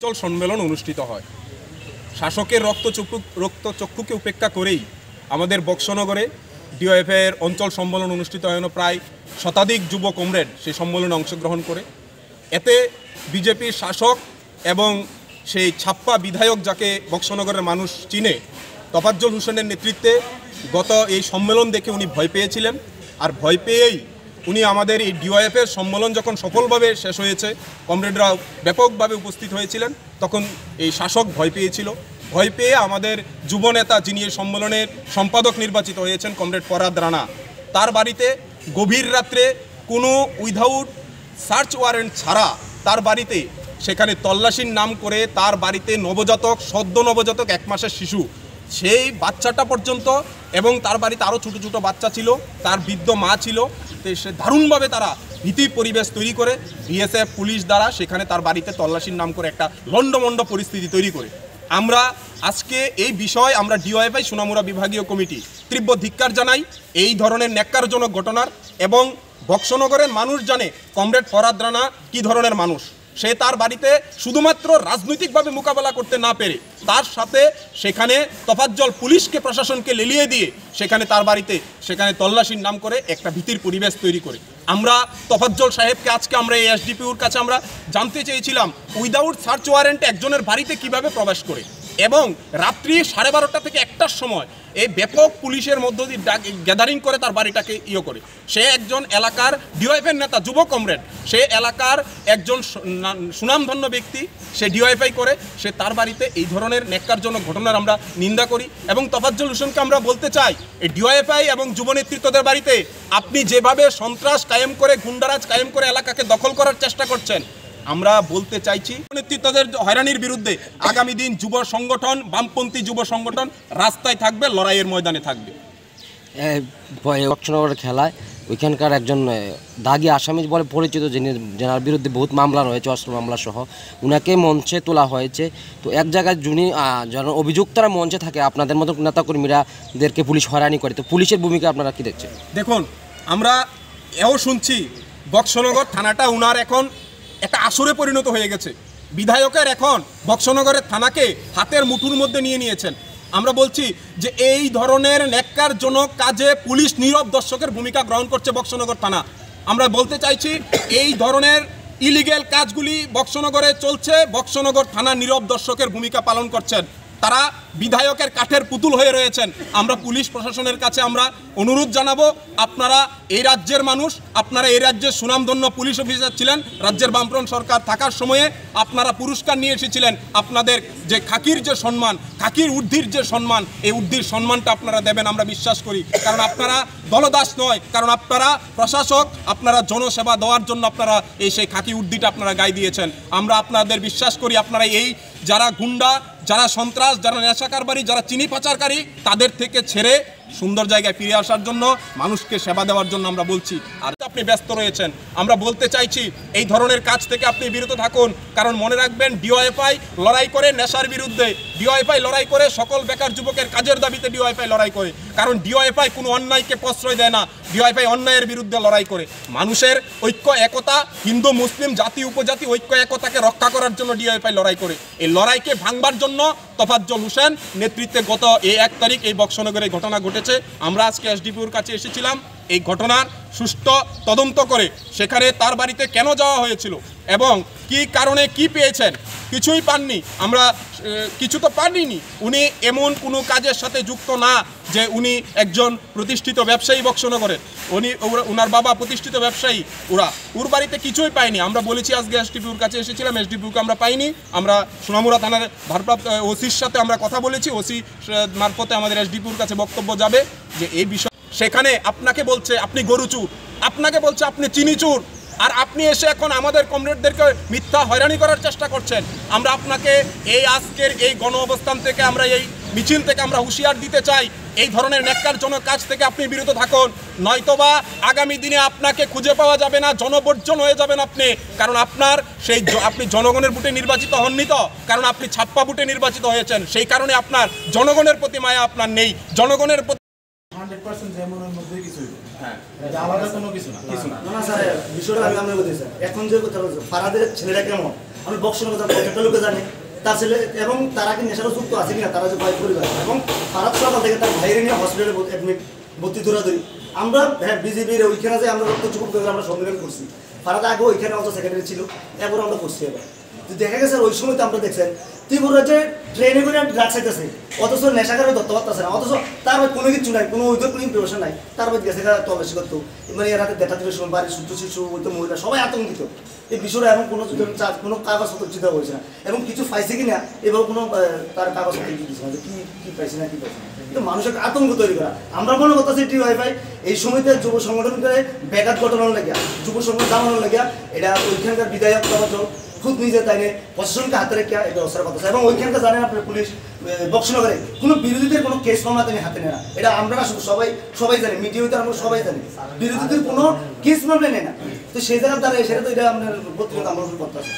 অঞ্চল সম্মেলন অনুষ্ঠিত হয়। শাসকের রক্তচক্ষুকে উপেক্ষা করেই আমাদের বক্সনগরে ডিওএফআইয়ের অঞ্চল সম্মেলন অনুষ্ঠিত হয়। প্রায় শতাধিক যুব কমরেড সেই সম্মেলনে অংশগ্রহণ করে। এতে বিজেপির শাসক এবং সেই ছাপ্পা বিধায়ক যাকে বক্সনগরের মানুষ চিনে, তোফাজ্জল হোসেনের নেতৃত্বে গত এই সম্মেলন দেখে উনি ভয় পেয়েছিলেন। আর ভয় পেয়েই উনি আমাদের এই ডিওএফআইয়ের সম্মেলন যখন সফলভাবে শেষ হয়েছে, কমরেডরা ব্যাপকভাবে উপস্থিত হয়েছিলেন, তখন এই শাসক ভয় পেয়েছিল। ভয় পেয়ে আমাদের যুবনেতা, যিনি এই সম্মেলনের সম্পাদক নির্বাচিত হয়েছেন, কমরেড ফরহাদ রানা, তার বাড়িতে গভীর রাত্রে কোনো উইদাউট সার্চ ওয়ারেন্ট ছাড়া তার বাড়িতে সেখানে তল্লাশির নাম করে তার বাড়িতে নবজাতক, সদ্য নবজাতক 1 মাসের শিশু, সেই বাচ্চাটা পর্যন্ত, এবং তার বাড়িতে আরও ছোটো ছোটো বাচ্চা ছিল, তার বৃদ্ধ মা ছিল। তো সে দারুণভাবে তারা ভীতি পরিবেশ তৈরি করে বিএসএফ পুলিশ দ্বারা সেখানে তার বাড়িতে তল্লাশির নাম করে একটা লণ্ডভণ্ড পরিস্থিতি তৈরি করে। আমরা আজকে এই বিষয় আমরা ডিওএফআই সোনামুড়া বিভাগীয় কমিটি তীব্র ধিক্কার জানাই এই ধরনের ন্যাক্কারজনক ঘটনার। এবং বক্সনগরের মানুষ জানে কমরেড ফরহাদ রানা কী ধরনের মানুষ। সে তার বাড়িতে শুধুমাত্র রাজনৈতিকভাবে মোকাবেলা করতে না পেরে তার সাথে সেখানে তোফাজ্জল পুলিশকে, প্রশাসনকে লেলিয়ে দিয়ে সেখানে তার বাড়িতে সেখানে তল্লাশির নাম করে একটা ভীতির পরিবেশ তৈরি করে। আমরা তোফাজ্জল সাহেবকে আজকে আমরা এই এসডিপিওর কাছে আমরা জানতে চেয়েছিলাম উইদাউট সার্চ ওয়ারেন্টে একজনের বাড়িতে কিভাবে প্রবেশ করে, এবং রাত্রি 12:30 থেকে 1টার সময় এই ব্যাপক পুলিশের মধ্য দিয়ে গ্যাদারিং করে তার বাড়িটাকে করে। সে একজন এলাকার ডিওএফআই নেতা, যুব কমরেড, সে এলাকার একজন সুনামধন্য ব্যক্তি, সে ডিওএফআই করে, সে তার বাড়িতে এই ধরনের ন্যাক্কারজনক ঘটনার আমরা নিন্দা করি। এবং তোফাজ্জল হোসেনকে আমরা বলতে চাই, এই ডিওএফআই এবং যুব নেতৃত্বদের বাড়িতে আপনি যেভাবে সন্ত্রাস কায়েম করে, গুন্ডারাজ কায়েম করে এলাকাকে দখল করার চেষ্টা করছেন, আমরা বলতে চাইছি নেতৃত্বদের হয়রানির বিরুদ্ধে আগামী দিন যুব সংগঠন, বামপন্থী যুব সংগঠন রাস্তায় থাকবে, লড়াইয়ের ময়দানে থাকবে। বক্সনগরের খেলায় ওইখানকার একজন দাগি আসামি বলে পরিচিত, যার বিরুদ্ধে বহুত মামলা রয়েছে, অস্ত্র মামলা সহ, উনাকে মঞ্চে তোলা হয়েছে। তো এক জায়গায় যিনি অভিযুক্তরা মঞ্চে থাকে, আপনাদের মতো নেতাকর্মীরাদেরকে পুলিশ হয়রানি করে, তো পুলিশের ভূমিকা আপনারা কী দেখছেন? দেখুন, আমরা এও শুনছি বক্সনগর থানাটা উনার এখন একটা আসরে পরিণত হয়ে গেছে। বিধায়কের এখন বক্সনগরের থানাকে হাতের মুঠোর মধ্যে নিয়েছেন। আমরা বলছি যে এই ধরনের ন্যাক্কারজনক কাজে পুলিশ নীরব দর্শকের ভূমিকা গ্রহণ করছে বক্সনগর থানা। আমরা বলতে চাইছি এই ধরনের ইলিগ্যাল কাজগুলি বক্সনগরে চলছে, বক্সনগর থানা নীরব দর্শকের ভূমিকা পালন করছেন। তারা বিধায়কের কাঠের পুতুল হয়ে রয়েছেন। আমরা পুলিশ প্রশাসনের কাছে আমরা অনুরোধ জানাবো, আপনারা এই রাজ্যের মানুষ, আপনারা এই রাজ্যের সুনামধন্য পুলিশ অফিসার ছিলেন। রাজ্যের বামফ্রন্ট সরকার থাকার সময়ে আপনারা পুরস্কার নিয়ে এসেছিলেন। আপনাদের যে খাকির যে সম্মান, খাকির ঊর্ধ্বের যে সম্মান, এই ঊর্ধ্বের সম্মানটা আপনারা দেবেন আমরা বিশ্বাস করি। কারণ আপনারা দলদাস নয়, কারণ আপনারা প্রশাসক, আপনারা জনসেবা দেওয়ার জন্য আপনারা এই সেই খাকি ঊর্ধ্বটা আপনারা গায়ে দিয়েছেন। আমরা আপনাদের বিশ্বাস করি আপনারা এই যারা গুন্ডা, যারা সন্ত্রাস, যারা নেশাকারবারী, যারা চিনি পাচারকারী, তাদের থেকে ছেড়ে সুন্দর জায়গায় ফিরে আসার জন্য, মানুষকে সেবা দেওয়ার জন্য আমরা বলছি। আর আপনি ব্যস্ত রয়েছেন, আমরা বলতে চাইছি এই ধরনের কাজ থেকে আপনি বিরত থাকুন। কারণ মনে রাখবেন, ডিওএফআই লড়াই করে নেশার বিরুদ্ধে, ডিওএফআই লড়াই করে সকল বেকার যুবকের কাজের দাবিতে ডিওএফআই লড়াই করে। কারণ ডিওএফআই কোনো অন্যায়কে প্রশ্রয় দেয় না, ডিওএফআই অন্যায়ের বিরুদ্ধে লড়াই করে। মানুষের ঐক্য একতা, হিন্দু মুসলিম জাতি উপজাতি ঐক্য একতাকে রক্ষা করার জন্য ডিওএফআই লড়াই করে। এই লড়াইকে ভাঙবার জন্য তোফাজ্জল হোসেন নেতৃত্বে গত এই 1 তারিখ এই বক্সনগরে ঘটনা ঘটেছে। আমরা আজকে এসডিপিওর কাছে এসেছিলাম এই ঘটনার সুষ্ঠু তদন্ত করে সেখানে তার বাড়িতে কেন যাওয়া হয়েছিল এবং কি কারণে কি পেয়েছেন, কিছুই পাননি। আমরা কিছু তো পাইনি। উনি এমন কোনো কাজের সাথে যুক্ত না যে উনি একজন প্রতিষ্ঠিত ব্যবসায়ী বক্সনগরের, ওনার বাবা প্রতিষ্ঠিত ব্যবসায়ী, ওর বাড়িতে কিছুই পাইনি। আমরা বলেছি আজকে এসডিপিওর কাছে এসেছিলাম, এসডিপিওকে আমরা পাইনি। আমরা সোনামুড়া থানার ভারপ্রাপ্ত ওসির সাথে আমরা কথা বলেছি, ওসি মারফতে আমাদের এসডিপিওর কাছে বক্তব্য যাবে যে এই বিষয়। সেখানে আপনাকে বলছে আপনি গরু চুর, আপনাকে বলছে আপনি চিনি চুর, আর আপনি এসে এখন আমাদের কমরেডদেরকে মিথ্যা হয়রানি করার চেষ্টা করছেন। আমরা আপনাকে এই আজকের এই গণ অবস্থান থেকে, আমরা এই মিছিল থেকে আমরা হুঁশিয়ার দিতে চাই, এই ধরনের ন্যাক্কারজনক কাজ থেকে আপনি বিরত থাকুন, নয়তোবা আগামী দিনে আপনাকে খুঁজে পাওয়া যাবে না, জনবর্জন হয়ে যাবেন আপনি। কারণ আপনি জনগণের ভোটে নির্বাচিত হননি, তো কারণ আপনি ছাপ্পা ভোটে নির্বাচিত হয়েছেন, সেই কারণে আপনার জনগণের প্রতি মায়া আপনার নেই। জনগণের প্রতি 100% যেমনের মধ্যে কিছু হ্যাঁ, আলাদা কোনো কিছু না। না স্যার, বিষয়টা আমি আপনাকে বলতে চাই। এখন যে কথা বলছো, ফারাদের ছেলেটা কেমন, আমি বক্সনগর প্রত্যেকটা লোকে জানি তার ছেলে এবং তারা কি নেশারও যুক্ত আছে কিনা তারা যে ভাই পরিবার এবং ফারাদ সকাল থেকে তার ভাইয়ের নিয়ে হসপিটালে অ্যাডমিট ভর্তি ধরাধরি আমরা হ্যাঁ বিজেপির ওইখানে যে আমরা রক্ত চুপ করে আমরা সম্মেলন করছি ফারাদ আগে ওইখানে অত সেক্রেটারি ছিল এরপর আমরা করছি এবার তো দেখা গেছে ওই সময় তো আমরা দেখছেন ত্রিপুরা যে ট্রেনে করে ড্রাগস আইতেছে অথচ নেশাকারের দত্ত পাচ্ছে না অথচ তার কোনো কিছু নাই কোনো ওইদের কোনো ইম্প্রেশন নাই তার মধ্যে গেছে তল্লাশি করতো মানে এর হাতে দেখা দিলে সময় বাড়ির সূর্য শিশু ওই তো মহিলা সবাই আতঙ্কিত এই বিষয়টা এখন কোনো কাগজপত্র চিন্তা হয়েছে না এবং কিছু পাইছে কিনা এবার কোনো তার কাগজপত্র কি দিচ্ছে না যে কি পাইছে না কি পাইছে না কিন্তু মানুষের আতঙ্ক তৈরি করা আমরা মনে করতেছি টি ওয়াইফাই এই সময়তে যুব সংগঠন করে ব্যাঘাত ঘটানোর লাগিয়া যুব সংগঠন জানানোর লাগিয়া এটা ওইখানকার বিধায়ক দল খুব নিজে তাই প্রশাসনকে হাতে রেখে এই ব্যবস্থার কথা এবং ওইখানকার জানেন আপনার পুলিশ বক্সনগরে কোনো বিরোধীদের কোনো কেস মামলা তিনি হাতে নেয় না এটা আমরা না শুধু সবাই জানি মিডিয়াতে আমরা সবাই জানি বিরোধীদের কোনো কেস মামলা নেয় না তো সেই জায়গায় তারা সেটা তো এটা আপনার প্রতিরোধ আমরা করতে আছে